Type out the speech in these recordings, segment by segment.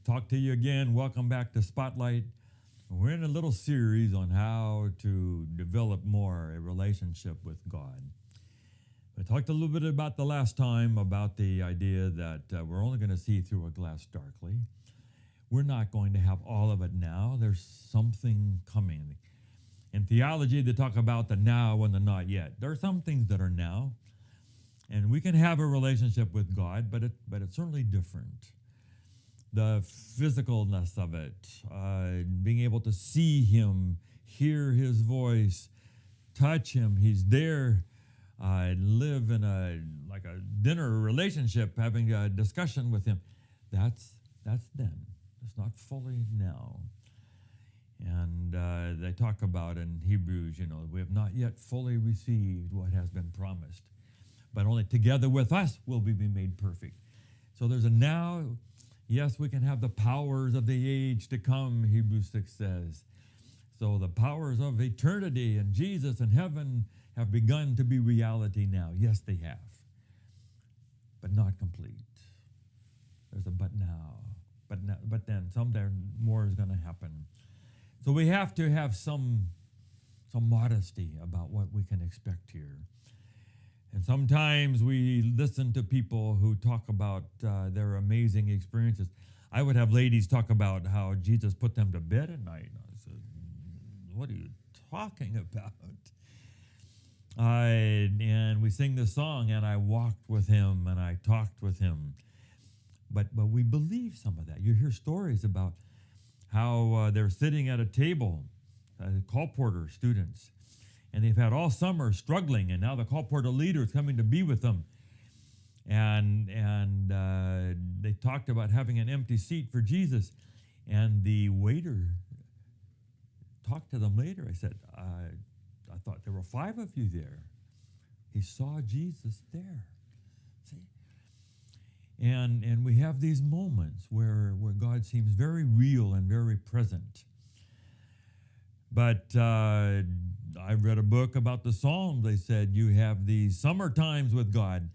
talk to you again. Welcome back to Spotlight. We're in a little series on how to develop more a relationship with God. I talked a little bit about the last time about the idea that we're only going to see through a glass darkly. We're not going to have all of it now. There's something coming. In theology, they talk about the now and the not yet. There are some things that are now, and we can have a relationship with God, but it's certainly different. The physicalness of it, being able to see Him, hear His voice, touch Him. He's there. Live in a dinner relationship, having a discussion with Him. That's then. It's not fully now. And they talk about in Hebrews, we have not yet fully received what has been promised, but only together with us will we be made perfect. So there's a now. Yes, we can have the powers of the age to come, Hebrews 6 says. So the powers of eternity and Jesus and heaven have begun to be reality now. Yes, they have, but not complete. There's a but now. But then someday more is going to happen. So we have to have some modesty about what we can expect here. And sometimes we listen to people who talk about their amazing experiences. I would have ladies talk about how Jesus put them to bed at night. I said, what are you talking about? And we sing this song, and I walked with him and I talked with him. But we believe some of that. You hear stories about how they're sitting at a table, colporteur students, and they've had all summer struggling, and now the colporteur leader is coming to be with them. And they talked about having an empty seat for Jesus. And the waiter talked to them later. I said, I thought there were 5 of you there. He saw Jesus there. See? And we have these moments where God seems very real and very present. But I read a book about the Psalms. They said you have these summer times with God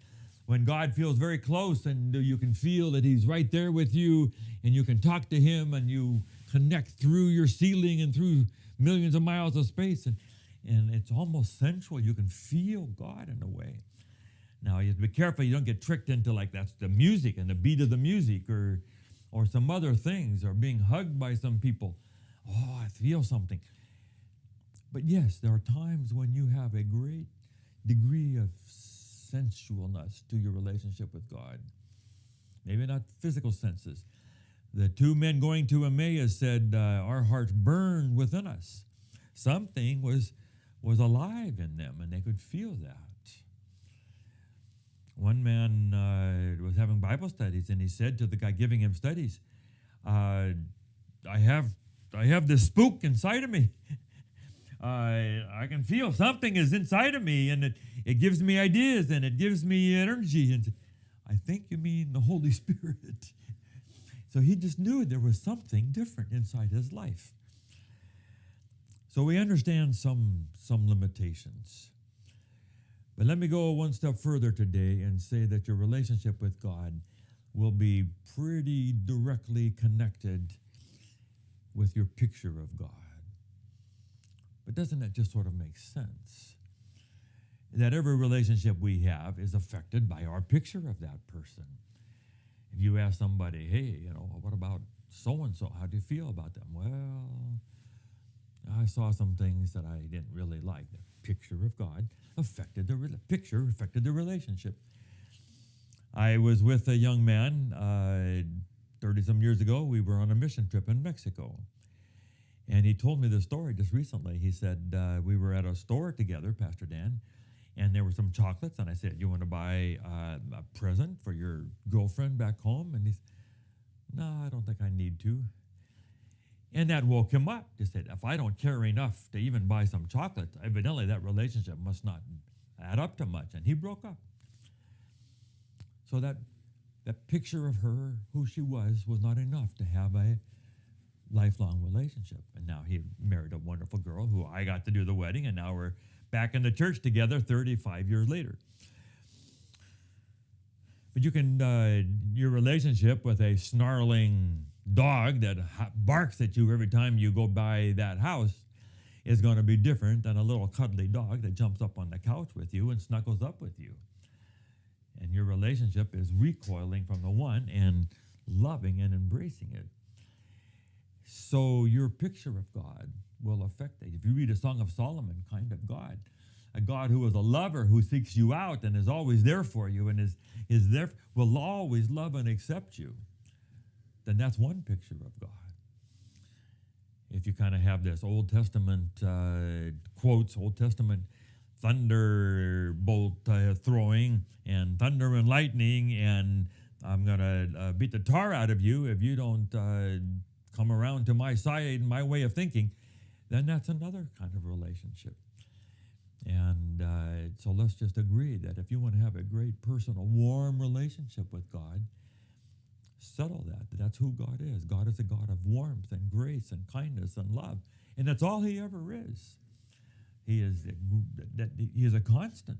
when God feels very close and you can feel that He's right there with you and you can talk to Him and you connect through your ceiling and through millions of miles of space. And it's almost sensual. You can feel God in a way. Now, you have to be careful you don't get tricked into like that's the music and the beat of the music or some other things or being hugged by some people. Oh, I feel something. But yes, there are times when you have a great degree of sensualness to your relationship with God. Maybe not physical senses. The 2 men going to Emmaus said, our hearts burned within us. Something was alive in them, and they could feel that. One man was having Bible studies, and he said to the guy giving him studies, I have this spook inside of me. I can feel something is inside of me, and it gives me ideas, and it gives me energy. And I think you mean the Holy Spirit. So he just knew there was something different inside his life. So we understand some limitations. But let me go one step further today and say that your relationship with God will be pretty directly connected with your picture of God. But doesn't that just sort of make sense? That every relationship we have is affected by our picture of that person. If you ask somebody, hey, what about so-and-so? How do you feel about them? Well, I saw some things that I didn't really like. The picture of God affected the relationship. I was with a young man 30-some years ago. We were on a mission trip in Mexico. And he told me this story just recently. He said, we were at a store together, Pastor Dan, and there were some chocolates. And I said, you want to buy a present for your girlfriend back home? And he said, no, I don't think I need to. And that woke him up. He said, if I don't care enough to even buy some chocolate, evidently that relationship must not add up to much. And he broke up. So that picture of her, who she was not enough to have a lifelong relationship. And now he married a wonderful girl who I got to do the wedding, and now we're back in the church together 35 years later. But you can, your relationship with a snarling dog that barks at you every time you go by that house is going to be different than a little cuddly dog that jumps up on the couch with you and snuggles up with you. And your relationship is recoiling from the one and loving and embracing it. So your picture of God will affect it. If you read a Song of Solomon kind of God, a God who is a lover, who seeks you out and is always there for you and is there, will always love and accept you, then that's one picture of God. If you kind of have this Old Testament quotes, Old Testament thunderbolt throwing and thunder and lightning, and I'm going to beat the tar out of you if you don't come around to my side and my way of thinking, then that's another kind of relationship. And so let's just agree that if you want to have a great personal, warm relationship with God, settle that. That's who God is. God is a God of warmth and grace and kindness and love. And that's all he ever is. He is a constant.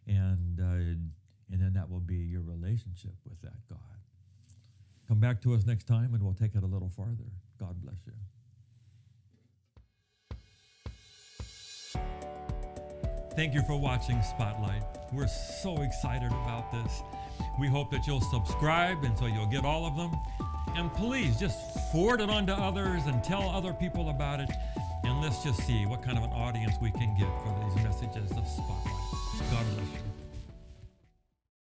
And then that will be your relationship with that God. Come back to us next time and we'll take it a little farther. God bless you. Thank you for watching Spotlight. We're so excited about this. We hope that you'll subscribe and so you'll get all of them. And please just forward it on to others and tell other people about it. And let's just see what kind of an audience we can get for these messages of Spotlight. God bless you.